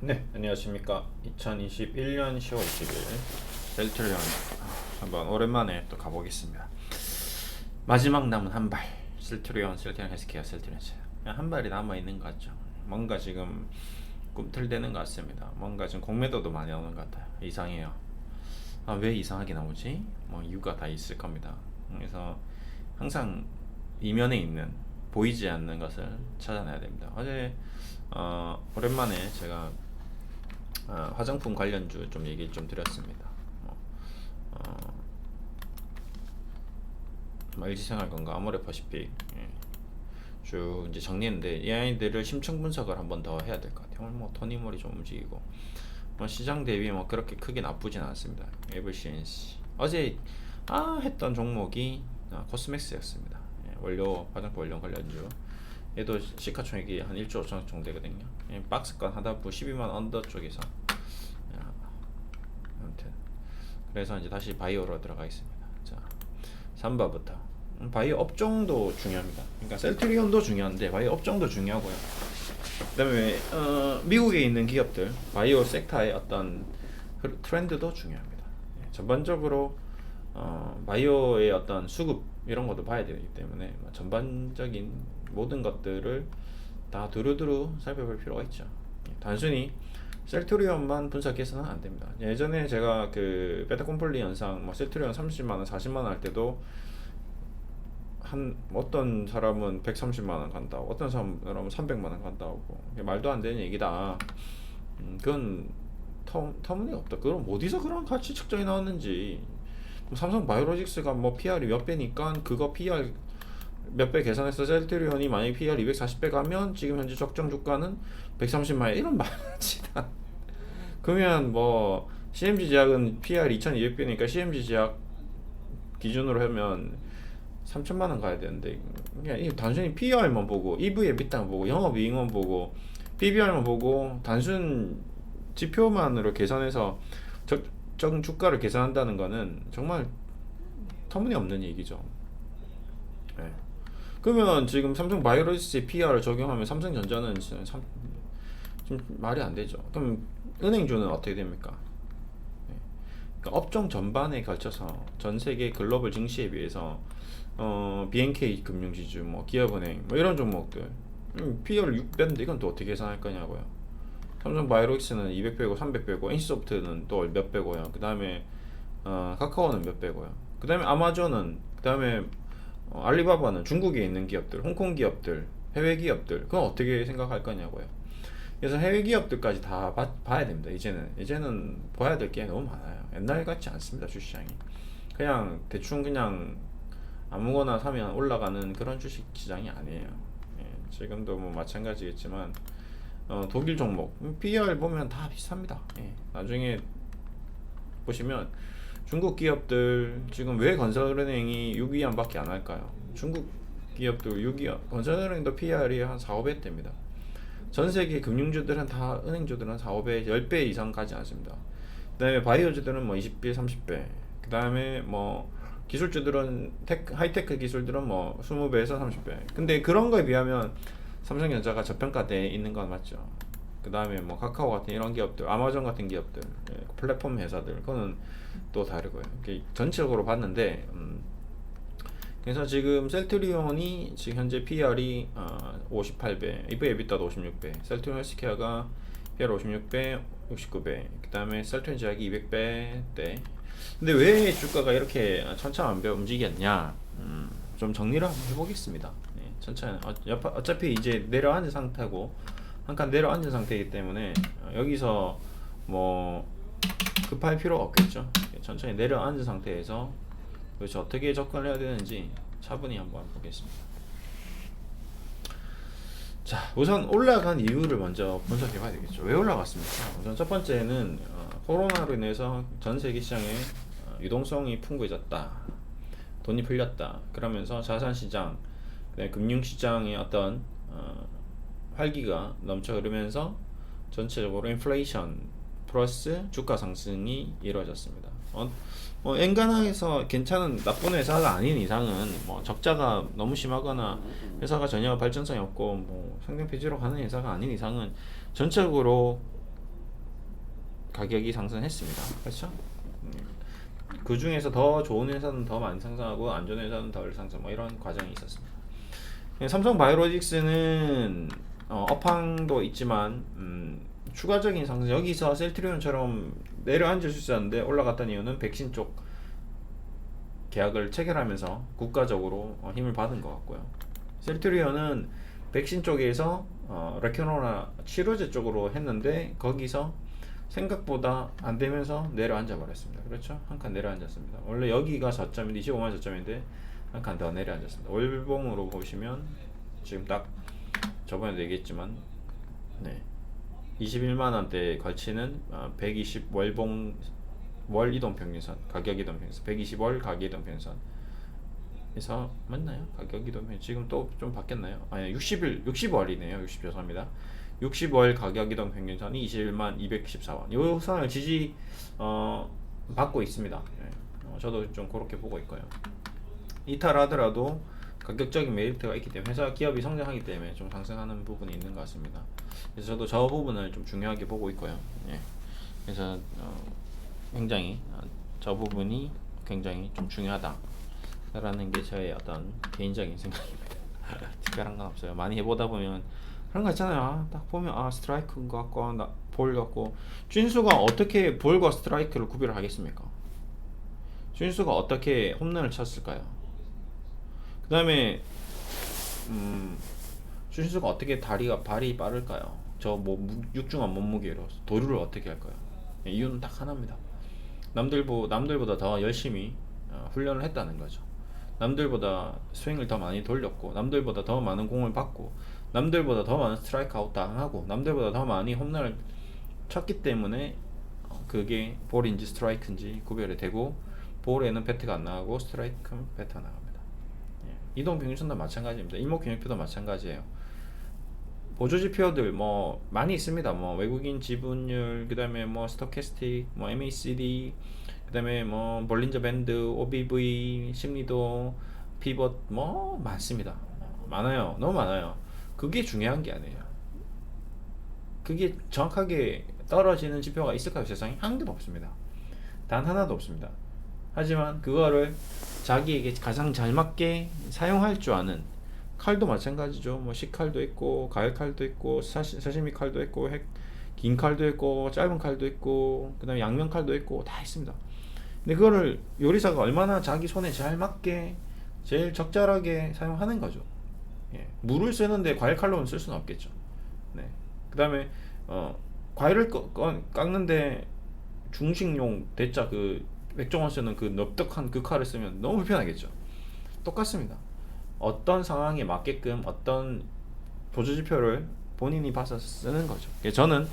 네, 안녕하십니까. 2021년 10월 20일 셀트리온 한번 오랜만에 또 가보겠습니다. 마지막 남은 한 발. 셀트리온 헬스케어 셀트리온 한 발이 남아 있는 것 같죠. 뭔가 지금 꿈틀대는 것 같습니다. 뭔가 지금 공매도도 많이 나오는 것 같아요. 이상해요. 왜 이상하게 나오지? 뭐 이유가 다 있을 겁니다. 그래서 항상 이면에 있는 보이지 않는 것을 찾아내야 됩니다. 어제 오랜만에 제가 화장품 관련주 좀 얘기 좀 드렸습니다. LG생활건강, 아모레퍼시픽 쭉 이제 정리했는데 이 아이들을 심층 분석을 한번 더 해야 될 것 같아요. 오늘 뭐 토니모리 좀 움직이고 뭐 시장 대비 뭐 그렇게 크게 나쁘진 않습니다. 에버시엔시 어제 했던 종목이 코스맥스였습니다. 원료 화장품 원료 관련주 얘도 시가총액이 한 1조 5천억 정도 되거든요. 박스권 하다부 12만 언더 쪽에서 아무튼 그래서 이제 다시 바이오로 들어가 있습니다. 자, 3번부터 바이오 업종도 중요합니다. 그러니까 셀트리온도 중요한데 바이오 업종도 중요하고요. 그다음에 미국에 있는 기업들 바이오 섹터의 어떤 트렌드도 중요합니다. 전반적으로 바이오의 어떤 수급 이런 것도 봐야 되기 때문에 전반적인 모든 것들을 다 두루두루 살펴볼 필요가 있죠. 단순히 셀트리온만 분석해서는 안 됩니다. 예전에 제가 그 베타콤플리 현상, 뭐 셀트리온 30만 원, 40만 원 할 때도 한 어떤 사람은 130만 원 간다고, 어떤 사람은 300만 원 간다고, 말도 안 되는 얘기다. 그건 터무니없다. 그럼 어디서 그런 가치 측정이 나왔는지. 삼성 바이오로직스가 뭐 PR이 몇 배니까 그거 PR 몇 배 계산해서 셀트리온이 만약에 PR 240배 가면 지금 현재 적정 주가는 130만 원 이런 말이다. 그러면 뭐 CMG 제약은 PR 2200배니까 CMG 제약 기준으로 하면 3천만 원 가야 되는데 그냥 단순히 PR만 보고 EV 에비타만 보고 영업이익만 보고 PBR만 보고 단순 지표만으로 계산해서 적정 주가를 계산한다는 거는 정말 터무니없는 얘기죠. 네. 그러면 지금 삼성 바이오로직스의 PR을 적용하면 삼성전자는 좀 말이 안 되죠. 그럼 은행주는 어떻게 됩니까? 네. 그러니까 업종 전반에 걸쳐서 전 세계 글로벌 증시에 비해서 BNK 금융지주, 뭐 기업은행, 뭐 이런 종목들 PR 6배인데 이건 또 어떻게 계산할 거냐고요. 삼성 바이오로직스는 200배고 300배고 NC소프트는 또 몇 배고요. 그 다음에 카카오는 몇 배고요. 그 다음에 아마존은 그 다음에 알리바바는 중국에 있는 기업들, 홍콩 기업들, 해외 기업들 그건 어떻게 생각할 거냐고요. 그래서 해외 기업들까지 다 봐야 됩니다. 이제는 봐야 될 게 너무 많아요. 옛날 같지 않습니다. 주시장이 그냥 대충 그냥 아무거나 사면 올라가는 그런 주식 시장이 아니에요. 지금도 뭐 마찬가지겠지만 독일 종목 PER 보면 다 비슷합니다. 나중에 보시면 중국 기업들 지금 왜 건설은행이 6위안밖에 안 할까요? 중국 기업도 6위안, 건설은행도 PER이 한 4, 5배 됩니다. 전 세계 금융주들은 다 은행주들은 4, 5배, 10배 이상 가지 않습니다. 그다음에 바이오주들은 뭐 20배, 30배. 그다음에 뭐 기술주들은 하이테크 기술들은 뭐 20배에서 30배. 근데 그런 거에 비하면 삼성전자가 저평가돼 있는 건 맞죠. 그다음에 뭐 카카오 같은 이런 기업들, 아마존 같은 기업들, 플랫폼 회사들 그거는 또 다르고요. 전체적으로 봤는데 그래서 지금 셀트리온이 지금 현재 PR이 58배, EV 에비타도 56배, 셀트리온 헬스케어가 PR 56배, 69배, 그 다음에 셀트리온 제약이 200배대. 근데 왜 주가가 이렇게 천차만별 움직였냐? 좀 정리를 한번 해보겠습니다. 천천히. 어차피 이제 내려앉은 상태고 한 칸 내려앉은 상태이기 때문에 여기서 뭐 급할 필요가 없겠죠. 천천히 내려앉은 상태에서 도대체 어떻게 접근을 해야 되는지 차분히 한번 보겠습니다. 자, 우선 올라간 이유를 먼저 분석해 봐야 되겠죠. 왜 올라갔습니까? 우선 첫 번째는 코로나로 인해서 전 세계 시장에 유동성이 풍부해졌다. 돈이 풀렸다. 그러면서 자산 시장, 금융 시장의 어떤 활기가 넘쳐 흐르면서 전체적으로 인플레이션 플러스 주가 상승이 이루어졌습니다. 엔간하에서 괜찮은 나쁜 회사가 아닌 이상은 뭐 적자가 너무 심하거나 회사가 전혀 발전성이 없고 뭐 상장 폐지로 가는 회사가 아닌 이상은 전체적으로 가격이 상승했습니다. 그렇죠? 그 중에서 더 좋은 회사는 더 많이 상승하고 안 좋은 회사는 덜 상승, 뭐 이런 과정이 있었습니다. 삼성 바이오로직스는 업황도 있지만 추가적인 상승, 여기서 셀트리온처럼 내려앉을 수 있었는데 올라갔던 이유는 백신 쪽 계약을 체결하면서 국가적으로 힘을 받은 것 같고요. 셀트리온은 백신 쪽에서 레캐노나 치료제 쪽으로 했는데 거기서 생각보다 안 되면서 내려앉아 버렸습니다. 그렇죠? 한 칸 내려앉았습니다. 원래 여기가 저점인데 25만 저점인데 한 칸 더 내려앉았습니다. 월봉으로 보시면 지금 딱 저번에도 얘기했지만 21만 원대에 걸치는 120 월봉 월 이동 평균선, 가격 이동 평균선, 120월 가격 이동 평균선에서 맞나요? 가격 이동 평균 지금 또 좀 바뀌었나요? 아니 60월이네요. 죄송합니다. 60월 가격 이동 평균선이 21만 214원. 요 선을 지지 받고 있습니다. 저도 좀 그렇게 보고 있고요. 이탈하더라도 가격적인 메리트가 있기 때문에 회사 기업이 성장하기 때문에 좀 상승하는 부분이 있는 것 같습니다. 그래서 저도 저 부분을 좀 중요하게 보고 있고요. 그래서 굉장히 저 부분이 굉장히 좀 중요하다라는 게 저의 어떤 개인적인 생각입니다. 특별한 건 없어요. 많이 해보다 보면 그런 거 있잖아요. 딱 보면 스트라이크인 것 같고 볼 같고. 준수가 어떻게 볼과 스트라이크를 구별을 하겠습니까? 준수가 어떻게 홈런을 쳤을까요? 그 다음에 준수가 어떻게 발이 빠를까요? 저 뭐 육중한 몸무게로 도루를 어떻게 할까요? 이유는 딱 하나입니다. 남들보다 더 열심히 훈련을 했다는 거죠. 남들보다 스윙을 더 많이 돌렸고, 남들보다 더 많은 공을 받고, 남들보다 더 많은 스트라이크 아웃 당하고, 남들보다 더 많이 홈런을 쳤기 때문에 그게 볼인지 스트라이크인지 구별이 되고, 볼에는 배트가 안 나가고 스트라이크는 배트가 나갑니다. 이동 평균선도 마찬가지입니다. 일목균형표도 마찬가지예요. 보조지표들 뭐 많이 있습니다. 뭐 외국인 지분율, 그다음에 뭐 스토캐스틱, 뭐 MACD, 그다음에 뭐 볼린저 밴드, OBV, 심리도, 피벗 뭐 많습니다. 많아요. 너무 많아요. 그게 중요한 게 아니에요. 그게 정확하게 떨어지는 지표가 있을까요? 세상에 한 개도 없습니다. 단 하나도 없습니다. 하지만 그거를 자기에게 가장 잘 맞게 사용할 줄 아는, 칼도 마찬가지죠. 뭐 식칼도 있고 가열 칼도 있고 사시미 칼도 있고 긴 칼도 있고 짧은 칼도 있고 그다음에 양면 칼도 있고 다 있습니다. 근데 그거를 요리사가 얼마나 자기 손에 잘 맞게 제일 적절하게 사용하는 거죠. 물을 쓰는데 과일 칼로는 쓸 수는 없겠죠. 그다음에 과일을 깎는데 중식용 대짜 그 맥종원 쓰는 그 넓적한 그 칼을 쓰면 너무 불편하겠죠. 똑같습니다. 어떤 상황에 맞게끔 어떤 보조지표를 본인이 봐서 쓰는 거죠. 저는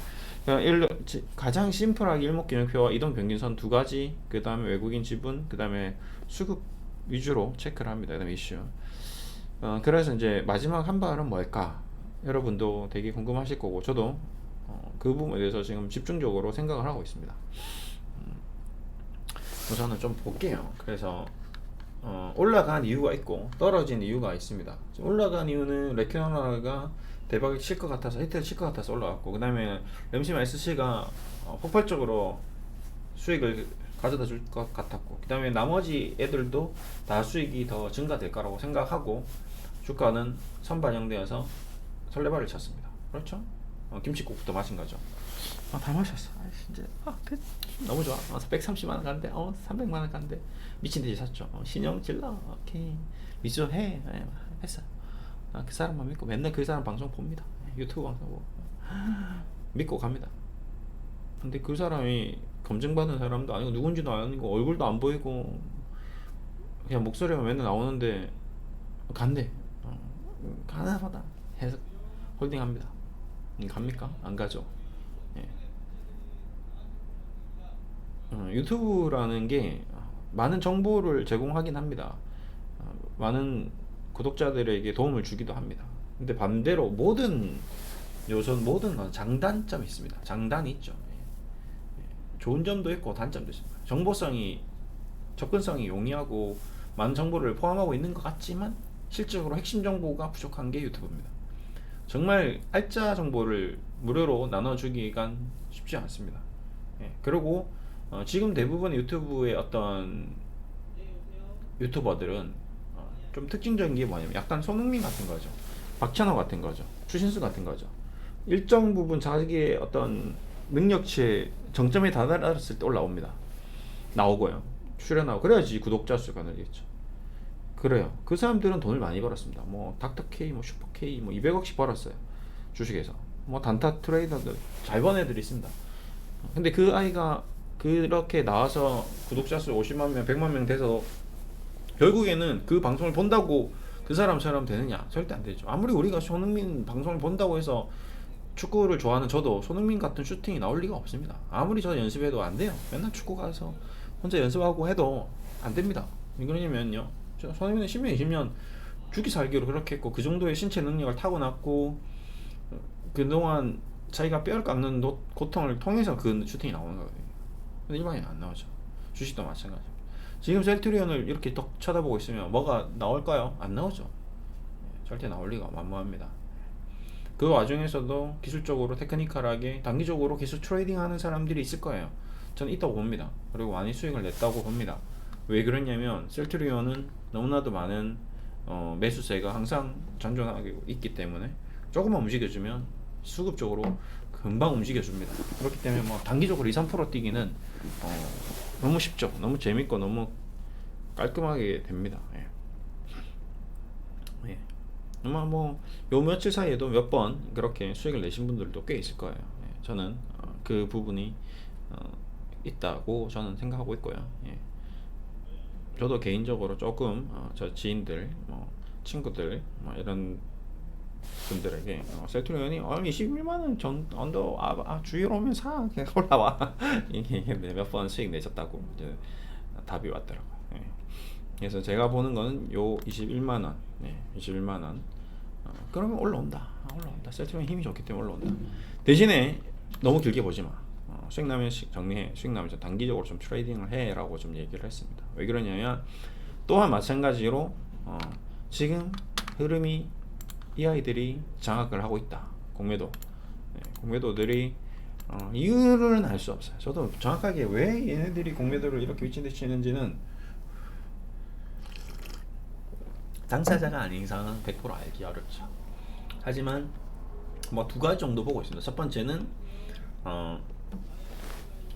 그냥 가장 심플하게 일목균형표와 이동평균선 두 가지, 그 다음에 외국인 지분, 그 다음에 수급 위주로 체크를 합니다. 그 다음에 이슈. 그래서 이제 마지막 한 발은 뭘까? 여러분도 되게 궁금하실 거고 저도 그 부분에 대해서 지금 집중적으로 생각을 하고 있습니다. 저는 좀 볼게요. 그래서 올라간 이유가 있고 떨어진 이유가 있습니다. 올라간 이유는 레캐노라가 대박을 칠 것 같아서, 히트를 칠 것 같아서 올라갔고, 그 다음에 램시마 SC가 폭발적으로 수익을 가져다 줄 것 같았고, 그 다음에 나머지 애들도 다 수익이 더 증가될 거라고 생각하고 주가는 선반영되어서 설레발을 쳤습니다. 그렇죠? 김치국부터 마신 거죠. 다 마셨어. 진짜 너무 좋아. 130만원 간대. 300만원 간대. 미친듯이 샀죠. 신용 질러. 오케이. 미수 해. 했어. 그 사람만 믿고 맨날 그 사람 방송 봅니다. 유튜브 방송 보고 믿고 갑니다. 근데 그 사람이 검증받은 사람도 아니고 누군지도 아니고 얼굴도 안 보이고 그냥 목소리가 맨날 나오는데 간대. 가나보다 해서 홀딩합니다. 갑니까? 안 가죠. 유튜브라는 게 많은 정보를 제공하긴 합니다. 많은 구독자들에게 도움을 주기도 합니다. 근데 반대로 모든 건 장단점이 있습니다. 장단이 있죠. 좋은 점도 있고 단점도 있습니다. 정보성이, 접근성이 용이하고 많은 정보를 포함하고 있는 것 같지만 실질적으로 핵심 정보가 부족한 게 유튜브입니다. 정말 알짜 정보를 무료로 나눠주기가 쉽지 않습니다. 예. 그리고 지금 대부분의 유튜브의 어떤 유튜버들은 좀 특징적인 게 뭐냐면 약간 손흥민 같은 거죠. 박찬호 같은 거죠. 추신수 같은 거죠. 일정 부분 자기의 어떤 능력치의 정점에 다다랐을 때 올라옵니다. 나오고요. 출연하고 그래야지 구독자 수가 늘겠죠. 그래요. 그 사람들은 돈을 많이 벌었습니다. 뭐 닥터 K, 뭐 슈퍼 K, 뭐 200억씩 벌었어요. 주식에서. 뭐 단타 트레이더들 잘 번 애들이 있습니다. 근데 그 아이가 그렇게 나와서 구독자 수 50만 명, 100만 명 돼서 결국에는 그 방송을 본다고 그 사람처럼 되느냐? 절대 안 되죠. 아무리 우리가 손흥민 방송을 본다고 해서 축구를 좋아하는 저도 손흥민 같은 슈팅이 나올 리가 없습니다. 아무리 저 연습해도 안 돼요. 맨날 축구 가서 혼자 연습하고 해도 안 됩니다. 왜 그러냐면요. 손흥민은 10년, 20년 죽기 살기로 그렇게 했고 그 정도의 신체 능력을 타고났고 그동안 자기가 뼈를 깎는 고통을 통해서 그 슈팅이 나오는 거거든요. 근데 일반인은 안 나오죠. 주식도 마찬가지입니다. 지금 셀트리온을 이렇게 딱 쳐다보고 있으면 뭐가 나올까요? 안 나오죠. 절대 나올 리가 만무합니다. 그 와중에서도 기술적으로 테크니컬하게 단기적으로 기술 트레이딩 하는 사람들이 있을 거예요. 저는 있다고 봅니다. 그리고 많이 수익을 냈다고 봅니다. 왜 그러냐면 셀트리온은 너무나도 많은 매수세가 항상 잔존하고 있기 때문에 조금만 움직여주면 수급적으로 금방 움직여줍니다. 그렇기 때문에 뭐 단기적으로 2, 3% 뛰기는 너무 쉽죠. 너무 재밌고 너무 깔끔하게 됩니다. 예. 예. 아마 뭐 요 며칠 사이에도 몇 번 그렇게 수익을 내신 분들도 꽤 있을 거예요. 예. 저는 그 부분이 있다고 저는 생각하고 있고요. 예. 저도 개인적으로 조금 저 지인들, 뭐 친구들, 뭐 이런 분들에게 셀트리온이 21만원 전 언더 주위로 오면 사 그냥 올라와 이게 몇 번 수익 내셨다고 이제 답이 왔더라고요. 예. 그래서 제가 보는 거는 요 21만원, 21만원 그러면 올라온다. 셀트리온 힘이 좋기 때문에 올라온다. 대신에 너무 길게 보지 마. 수익 나면 정리해. 수익 나면 단기적으로 좀 트레이딩을 해라고 좀 얘기를 했습니다. 왜 그러냐면 또한 마찬가지로 지금 흐름이 이 아이들이 장악을 하고 있다. 공매도. 공매도들이 이유는 알 수 없어요. 저도 정확하게 왜 얘네들이 공매도를 이렇게 미친듯이 치는지는 당사자가 아닌 이상은 100% 알기 어렵죠. 하지만 뭐 두 가지 정도 보고 있습니다. 첫 번째는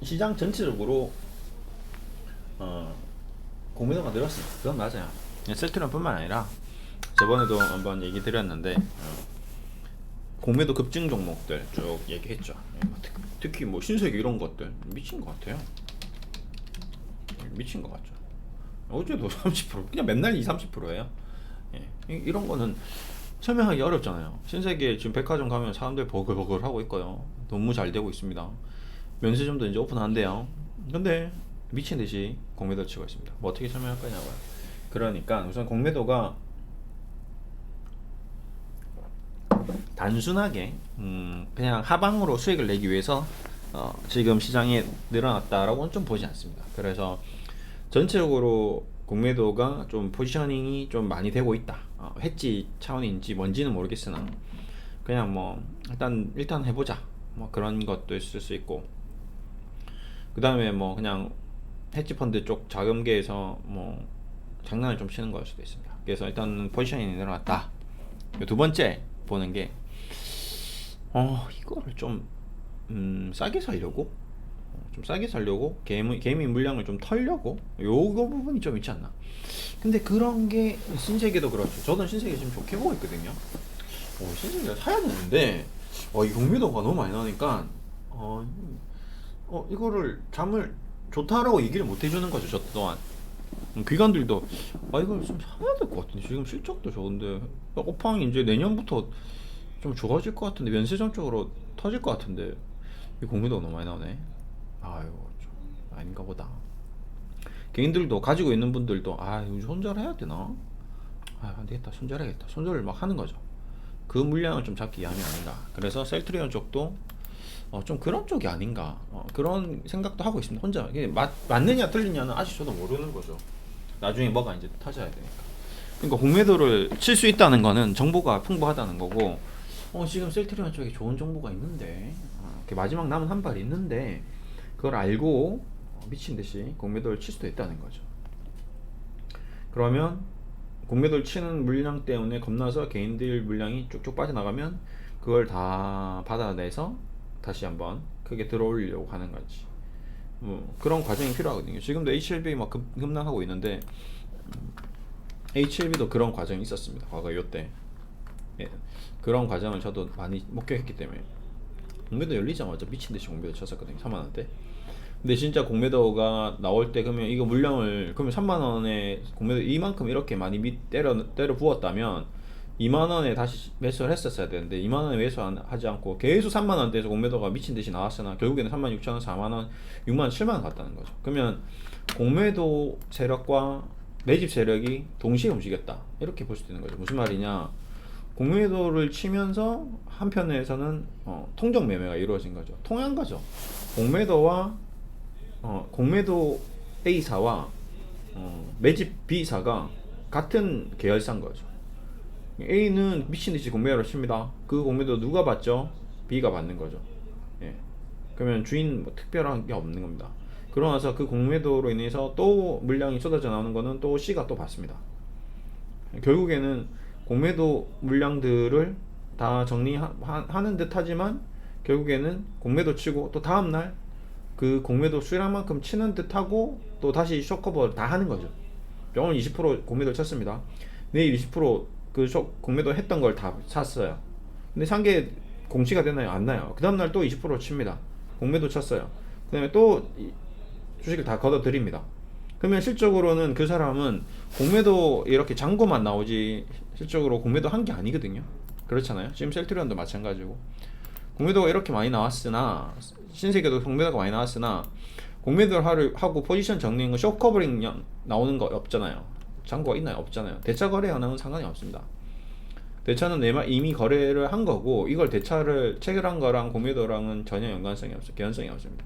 시장 전체적으로 공매도가 늘었습니다. 그건 맞아요. 셀트리온뿐만 아니라 저번에도 한번 얘기 드렸는데 공매도 급증 종목들 쭉 얘기했죠. 특히 뭐 신세계 이런 것들 미친 것 같아요. 미친 것 같죠. 어제도 30% 그냥 맨날 2-30%예요. 이런 거는 설명하기 어렵잖아요. 신세계 지금 백화점 가면 사람들 버글버글 하고 있고요. 너무 잘 되고 있습니다. 면세점도 이제 오픈한대요. 근데 미친 듯이 공매도 치고 있습니다. 뭐 어떻게 설명할 거냐고요. 그러니까 우선 공매도가 단순하게 그냥 하방으로 수익을 내기 위해서 지금 시장에 늘어났다라고는 좀 보지 않습니다. 그래서 전체적으로 공매도가 좀 포지셔닝이 좀 많이 되고 있다. 해지 차원인지 뭔지는 모르겠으나 그냥 뭐 일단 해보자. 뭐 그런 것도 있을 수 있고 그 다음에 뭐 그냥 해지 펀드 쪽 자금계에서 뭐 장난을 좀 치는 걸 수도 있습니다. 그래서 일단 포지셔닝이 늘어났다. 두 번째 보는 게 이거를 좀 싸게 살려고 개미 물량을 좀 털려고 요거 부분이 좀 있지 않나. 근데 그런 게 신세계도 그렇죠. 저는 신세계 지금 좋게 보고 있거든요. 신세계를 사야 되는데 이 공매도가 너무 많이 나니까 이거를 잠을 좋다라고 얘기를 못 해주는 거죠. 저 또한 기관들도 이걸 좀 사야 될 것 같은데 지금 실적도 좋은데 오팡이 이제 내년부터 좀 좋아질 것 같은데 면세점 쪽으로 터질 것 같은데 이 공매도가 너무 많이 나오네. 좀 아닌가 보다. 개인들도 가지고 있는 분들도 손절해야 되나? 안 되겠다. 손절해야겠다. 손절을 막 하는 거죠. 그 물량을 좀 잡기 위함이 아닌가. 그래서 셀트리온 쪽도 좀 그런 쪽이 아닌가. 그런 생각도 하고 있습니다. 혼자 이게 맞느냐 틀리냐는 아직 저도 모르는 거죠. 나중에 뭐가 이제 터져야 되니까. 그러니까 공매도를 칠 수 있다는 거는 정보가 풍부하다는 거고 지금 셀트리온 쪽에 좋은 정보가 있는데 마지막 남은 한 발이 있는데 그걸 알고 미친 듯이 공매도를 칠 수도 있다는 거죠. 그러면 공매도를 치는 물량 때문에 겁나서 개인들 물량이 쭉쭉 빠져나가면 그걸 다 받아내서 다시 한번 크게 들어올리려고 하는 거지. 뭐 그런 과정이 필요하거든요. 지금도 HLB 막 급락하고 있는데 HLB도 그런 과정이 있었습니다. 과거 이때. 예. 그런 과정을 저도 많이 목격했기 때문에 공매도 열리자마자 미친듯이 공매도 쳤었거든요. 3만원대. 근데 진짜 공매도가 나올 때 그러면 이거 물량을 그러면 3만원에 공매도 이만큼 이렇게 많이 때려 부었다면 2만원에 다시 매수를 했었어야 되는데 2만원에 매수하지 않고 계속 3만원대에서 공매도가 미친듯이 나왔으나 결국에는 36,000원, 4만원, 6만원, 7만원 갔다는 거죠. 그러면 공매도 세력과 매집 세력이 동시에 움직였다 이렇게 볼 수도 있는 거죠. 무슨 말이냐, 공매도를 치면서 한편에서는 통정 매매가 이루어진 거죠. 통한 거죠. 공매도와 공매도 A사와 매집 B사가 같은 계열사인 거죠. A는 미친듯이 공매도를 칩니다. 그 공매도 누가 받죠? B가 받는 거죠. 예. 그러면 주인 뭐 특별한 게 없는 겁니다. 그러고 나서 그 공매도로 인해서 또 물량이 쏟아져 나오는 거는 또 C가 또 받습니다. 결국에는 공매도 물량들을 다 정리하는 듯 하지만 결국에는 공매도 치고 또 다음날 그 공매도 수량만큼 치는 듯 하고 또 다시 숏커버 다 하는 거죠. 오늘 20% 공매도 쳤습니다. 내일 20%그 공매도 했던 걸 다 샀어요. 근데 산 게 공시가 되나요? 안 나요. 그 다음날 또 20% 칩니다. 공매도 쳤어요. 그 다음에 또 주식을 다 걷어 드립니다. 그러면 실적으로는 그 사람은 공매도 이렇게 잔고만 나오지 실적으로 공매도 한 게 아니거든요. 그렇잖아요. 지금 셀트리온도 마찬가지고 공매도가 이렇게 많이 나왔으나 신세계도 공매도가 많이 나왔으나 공매도를 하고 포지션 정리인 거 숏커버링 나오는 거 없잖아요. 잔고가 있나요? 없잖아요. 대차 거래하는 상관이 없습니다. 대차는 이미 거래를 한 거고 이걸 대차를 체결한 거랑 공매도랑은 전혀 연관성이 없어요. 개연성이 없습니다.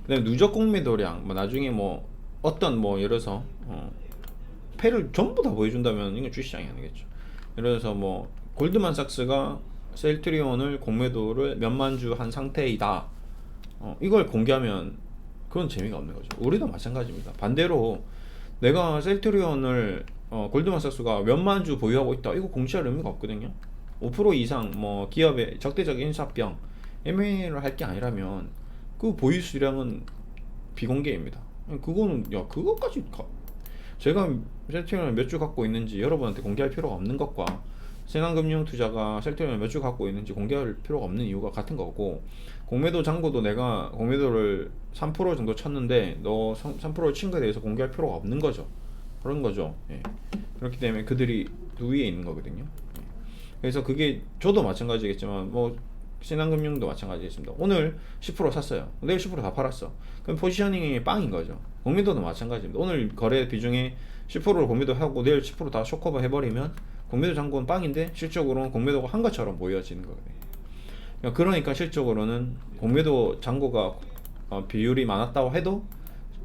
그 다음에 누적 공매도량 나중에 뭐 어떤 뭐 예를 들어서 패를 전부 다 보여준다면 이건 주시장이 아니겠죠. 예를 들어서 뭐 골드만삭스가 셀트리온을 공매도를 몇만 주 한 상태이다. 이걸 공개하면 그건 재미가 없는 거죠. 우리도 마찬가지입니다. 반대로 내가 셀트리온을 골드만삭스가 몇만 주 보유하고 있다. 이거 공시할 의미가 없거든요. 5% 이상 뭐 기업의 적대적 인사병 M&A를 할 게 아니라면 그 보유 수량은 비공개입니다. 그거는 그것까지 제가 셀트리온을 몇 주 갖고 있는지 여러분한테 공개할 필요가 없는 것과 신한금융투자가 셀트리온을 몇 주 갖고 있는지 공개할 필요가 없는 이유가 같은 거고, 공매도 잔고도 내가 공매도를 3% 정도 쳤는데 너 3%를 친 거에 대해서 공개할 필요가 없는 거죠. 그런 거죠. 예. 그렇기 때문에 그들이 그 위에 있는 거거든요. 예. 그래서 그게 저도 마찬가지겠지만 뭐 신한금융도 마찬가지겠습니다. 오늘 10% 샀어요. 내일 10%다 팔았어. 그럼 포지셔닝이 빵인 거죠. 공매도도 마찬가지입니다. 오늘 거래 비중에 10%를 공매도하고 내일 10%다 숏커버 해버리면 공매도 잔고는 빵인데 실적으로는 공매도가 한 것처럼 보여지는 거거든요. 그러니까 실적으로는 공매도 잔고가 비율이 많았다고 해도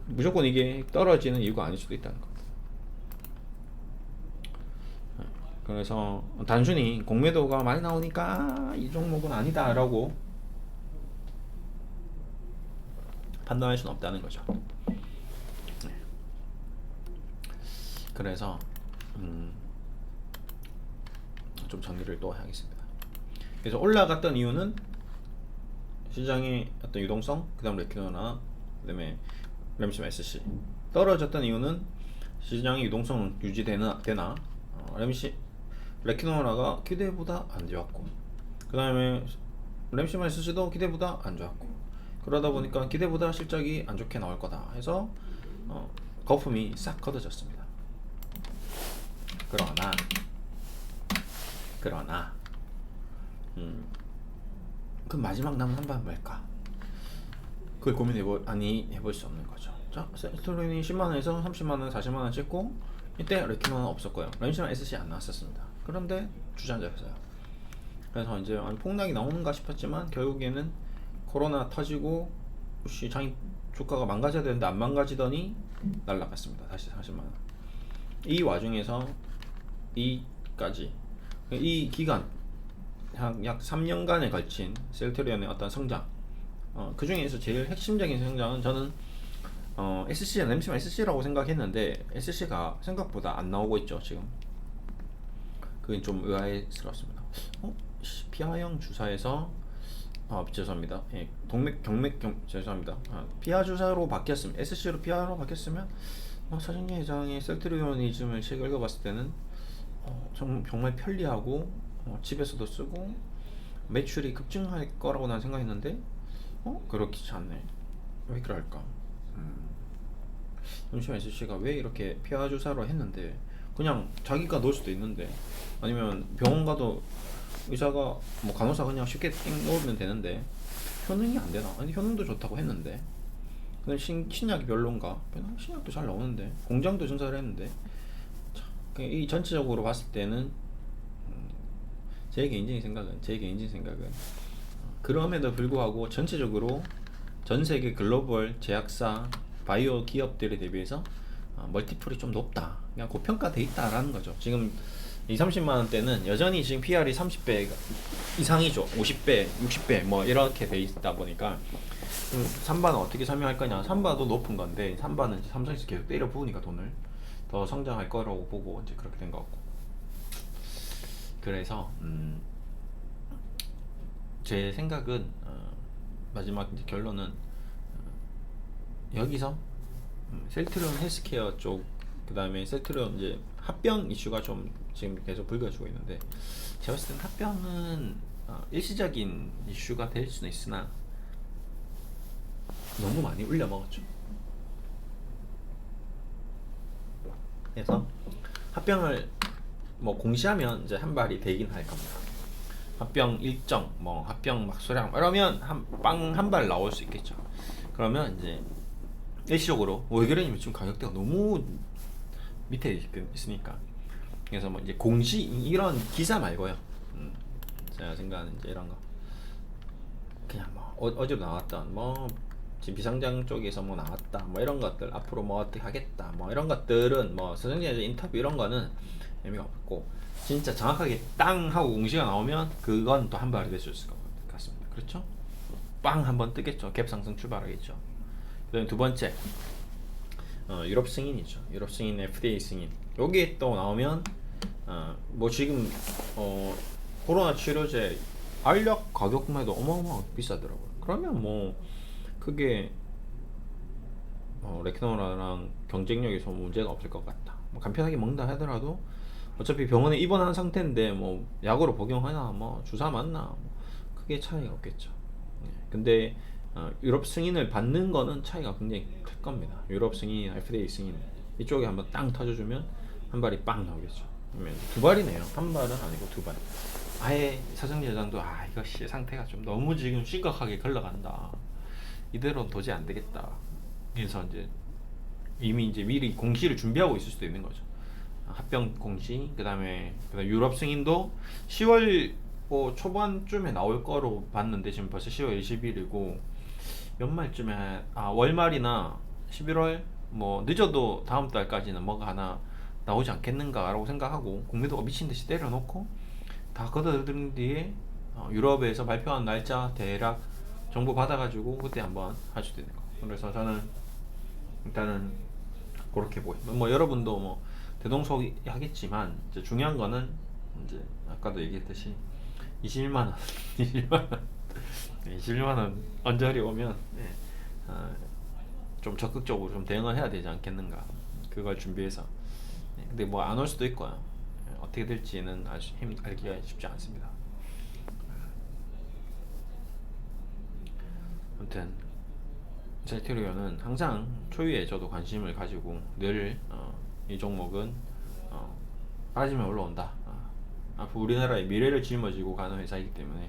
무조건 이게 떨어지는 이유가 아닐 수도 있다는 겁니다. 그래서 단순히 공매도가 많이 나오니까 이 종목은 아니다 라고 판단할 수는 없다는 거죠. 그래서 좀 정리를 또 하겠습니다. 그래서 올라갔던 이유는 시장의 어떤 유동성, 그 다음 레키노나, 그 다음에 램심 SC. 떨어졌던 이유는 시장의 유동성은 유지되나 레키노나가 기대보다 안 좋았고, 그 다음에 램심 SC도 기대보다 안 좋았고, 그러다 보니까 기대보다 실적이 안 좋게 나올 거다 해서 거품이 싹 걷어졌습니다. 그러나 그 마지막 남은 한 번 뭘까? 그걸 해볼 수 없는 거죠. 자, 셀트리온이 10만원에서 30만원, 40만원 찍고 이때 레키노는 없었고요. 램심 SC 안 나왔었습니다. 그런데 주저앉았어요. 그래서 이제 폭락이 나오는가 싶었지만 결국에는 코로나 터지고 시장이 주가가 망가져야 되는데 안 망가지더니 날라갔습니다. 다시 40만원. 이 와중에서 이 기간 약 3년간에 걸친 셀트리온의 어떤 성장, 그 중에서 제일 핵심적인 성장은 저는 SC는 램시만 SC라고 생각했는데 SC가 생각보다 안 나오고 있죠 지금. 그게 좀 의아스럽습니다. 피하형 주사에서 죄송합니다. 예, 죄송합니다. 피하 주사로 바뀌었으면 SC로 피하로 바뀌었으면 서정리 회장의 셀트리온이즘을 책 읽어봤을 때는 정말 편리하고 집에서도 쓰고 매출이 급증할 거라고 난 생각했는데 그렇지 않네. 왜 그럴까? 잠시만 SC가 왜 이렇게 피하 주사로 했는데 그냥 자기가 넣을 수도 있는데 아니면 병원 가도 의사가 뭐 간호사 그냥 쉽게 띵 넣으면 되는데 효능이 안 되나? 아니 효능도 좋다고 했는데 그냥 신약이 별론가? 신약도 잘 나오는데 공장도 증사를 했는데 이 전체적으로 봤을 때는 제 개인적인 생각은 그럼에도 불구하고 전체적으로 전 세계 글로벌 제약사 바이오 기업들에 대비해서 멀티플이 좀 높다, 그냥 고평가돼 있다라는 거죠. 지금 30만 원대는 여전히 지금 PR이 30배 이상이죠. 50배, 60배 뭐 이렇게 돼 있다 보니까 삼바는 어떻게 설명할 거냐. 삼바도 높은 건데 삼바는 삼성에서 계속 때려 부으니까 돈을 더 성장할 거라고 보고 이제 그렇게 된 것 같고. 그래서 제 생각은 마지막 이제 결론은 여기서 셀트리온 헬스케어 쪽, 그 다음에 셀트리온 이제 합병 이슈가 좀 지금 계속 불거지고 있는데 제가 봤을 때는 합병은 일시적인 이슈가 될 수는 있으나 너무 많이 울려먹었죠. 그래서 합병을 뭐 공시하면 이제 한 발이 되긴 할 겁니다. 합병 일정, 뭐 합병 막 소량 이러면 한 발 나올 수 있겠죠. 그러면 이제 일시적으로 왜 그러냐면 지금 가격대가 너무 밑에 있으니까. 그래서 뭐 이제 공시 이런 기사 말고요. 제가 생각하는 이제 이런 거 그냥 뭐 어제도 나왔던 뭐 지금 비상장 쪽에서 뭐 나왔다 뭐 이런 것들 앞으로 뭐 어떻게 하겠다 뭐 이런 것들은 뭐 서정리의 인터뷰 이런 거는 의미가 없고 진짜 정확하게 땅 하고 공시가 나오면 그건 또 한 발이 될 수 있을 것 같습니다. 그렇죠? 빵 한번 뜨겠죠. 갭 상승 출발하겠죠. 그다음에 두 번째 유럽 승인이죠. 유럽 승인, FDA 승인. 여기에 또 나오면 뭐 지금 코로나 치료제 알약 가격만 해도 어마어마하게 비싸더라고요. 그러면 뭐 그게 레크노라랑 경쟁력에서 문제가 없을 것 같다. 뭐 간편하게 먹는다 하더라도 어차피 병원에 입원한 상태인데 뭐 약으로 복용하나 뭐 주사 맞나 뭐 크게 차이가 없겠죠. 근데 유럽 승인을 받는 거는 차이가 굉장히 클 겁니다. 유럽 승인, FDA 승인 이쪽에 한번 땅 터져주면 한 발이 빵 나오겠죠. 그러면 두 발이네요. 한 발은 아니고 두 발. 아예 사정리 회장도 이것이 상태가 좀 너무 지금 심각하게 걸러간다. 이대로는 도저히 안 되겠다. 그래서 이제 이미 이제 미리 공시를 준비하고 있을 수도 있는 거죠. 합병 공시, 그다음에 유럽 승인도 10월 초반쯤에 나올 거로 봤는데 지금 벌써 10월 20일이고 연말쯤에 월말이나 11월 뭐 늦어도 다음 달까지는 뭐가 하나 나오지 않겠는가라고 생각하고 국민도가 미친 듯이 때려놓고 다 걷어들인 뒤에 유럽에서 발표한 날짜 대략 정보 받아가지고 그때 한번 할 수도 있는 거. 그래서 저는 일단은 그렇게 보여요. 뭐 여러분도 뭐 대동소이하겠지만 이제 중요한 거는 이제 아까도 얘기했듯이 21만 원, 21만 원, 21만 원 언저리 오면 좀 적극적으로 좀 대응을 해야 되지 않겠는가. 그걸 준비해서. 근데 뭐 안 올 수도 있고요. 어떻게 될지는 알기가 쉽지 않습니다. 아무튼 셀트리온은 항상 초유에 저도 관심을 가지고 늘 이 종목은 빠지면 올라온다. 앞으로 우리나라의 미래를 짊어지고 가는 회사이기 때문에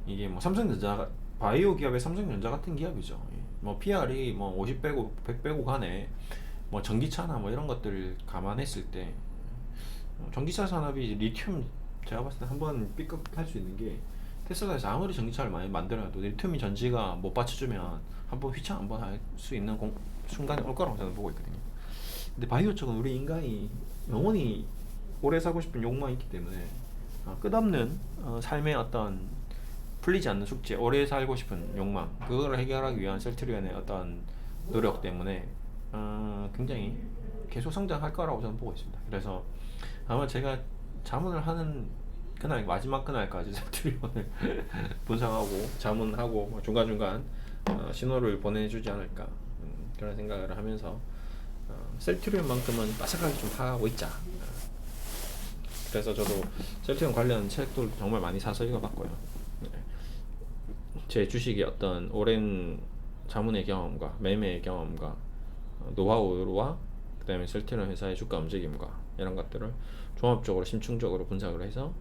이게 뭐 삼성전자 바이오 기업의 삼성전자 같은 기업이죠. 뭐 PR이 뭐 50 빼고 100 빼고 가네. 뭐 전기차나 뭐 이런 것들을 감안했을 때 전기차 산업이 리튬 제가 봤을 때 한번 삐끗할 수 있는 게 테슬라에서 아무리 전기차를 많이 만들어도 리튬이 전지가 못 받쳐주면 한번 휘청 한번 할 수 있는 순간이 올 거라고 저는 보고 있거든요. 근데 바이오 쪽은 우리 인간이 영원히 오래 살고 싶은 욕망이 있기 때문에 끝없는 삶의 어떤 풀리지 않는 숙제, 오래 살고 싶은 욕망, 그걸 해결하기 위한 셀트리온의 어떤 노력 때문에 굉장히 계속 성장할 거라고 저는 보고 있습니다. 그래서 아마 제가 자문을 하는 그날, 마지막 그날까지 셀트리온을 분석하고 자문하고 뭐 중간중간 신호를 보내주지 않을까, 그런 생각을 하면서 셀트리온만큼은 빠삭하게 좀 파고 있자. 그래서 저도 셀트리온 관련 책도 정말 많이 사서 읽어봤고요. 제 주식의 어떤 오랜 자문의 경험과 매매의 경험과 노하우와 그다음에 셀트리온 회사의 주가 움직임과 이런 것들을 종합적으로 심층적으로 분석을 해서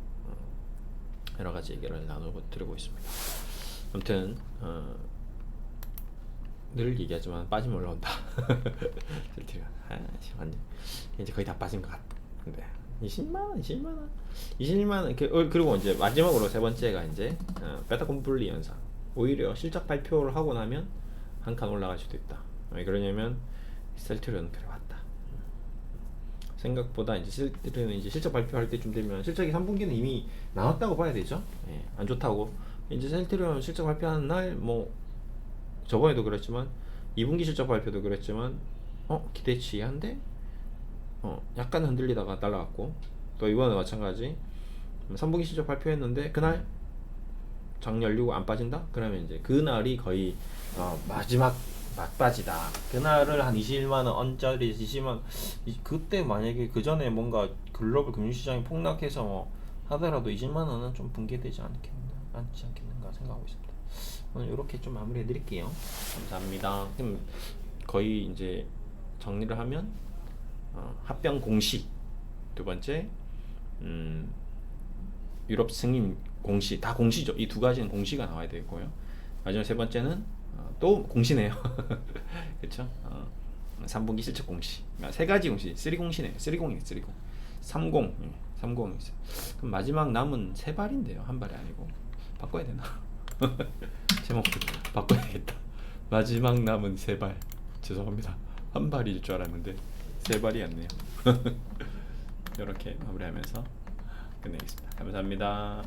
여러 가지 얘기를 나눠드리고 있습니다. 아무튼 늘 얘기하지만 빠지면 올라온다. 셀트리온 완전 이제 거의 다 빠진 것 같은데 21만 원 그리고 이제 마지막으로 세 번째가 이제 베타 콤플리 현상. 오히려 실적 발표를 하고 나면 한 칸 올라갈 수도 있다. 왜 그러냐면 셀트리온은 그래 왔다. 생각보다 이제 셀트리온은 이제 실적 발표할 때쯤 되면 실적이 3분기는 이미 나왔다고 봐야 되죠. 예, 안 좋다고. 이제 셀트리온 실적 발표하는 날 뭐 저번에도 그랬지만 2분기 실적 발표도 그랬지만 기대치 한데 약간 흔들리다가 날라갔고, 또 이번에 마찬가지 3분기 실적 발표했는데 그날 장 열리고 안 빠진다? 그러면 이제 그날이 거의 마지막 막바지다. 그날을 한 21만원 언저리 20만, 그때 만약에 그 전에 뭔가 글로벌 금융시장이 폭락해서 뭐 하더라도 20만원은 좀 붕괴되지 않지 않겠는가 생각하고 있습니다. 오늘 이렇게 좀 마무리해 드릴게요. 감사합니다. 그럼 거의 이제 정리를 하면 합병 공시, 두 번째 유럽 승인 공시, 다 공시죠. 이 두 가지는 공시가 나와야 되고요. 마지막 세 번째는 또 공시네요. 그렇죠? 3분기 실적 공시, 그러니까 세 가지 공시, 3공시네요. 30이에요. 30, 30 있어요. 그럼 마지막 남은 세 발인데요, 한 발이 아니고 바꿔야 되나? 제목 바꿔야겠다. 마지막 남은 세 발, 죄송합니다. 한 발일 줄 알았는데 세 발이었네요. 이렇게 마무리하면서 끝내겠습니다. 감사합니다.